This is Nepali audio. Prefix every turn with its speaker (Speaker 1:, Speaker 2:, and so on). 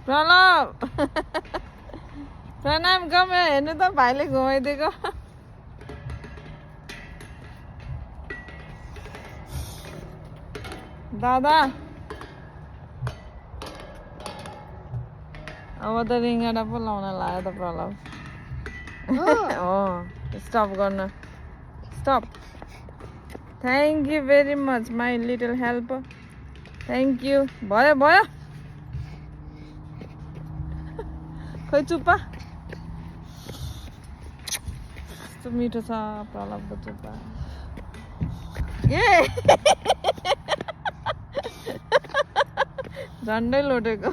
Speaker 1: प्रणाम प्रणाम गमे हेर्नु त भाइले घुमाइदिएको दादा अब त रिङ्गडा पो लाउन लाग्यो त प्रलाप हो स्टप गर्न stop thank you very much my little help thank you भयो भयो खै चुप्पा कस्तो मिठो छ प्रलापको चुप्पा ए झन्डै लोटेको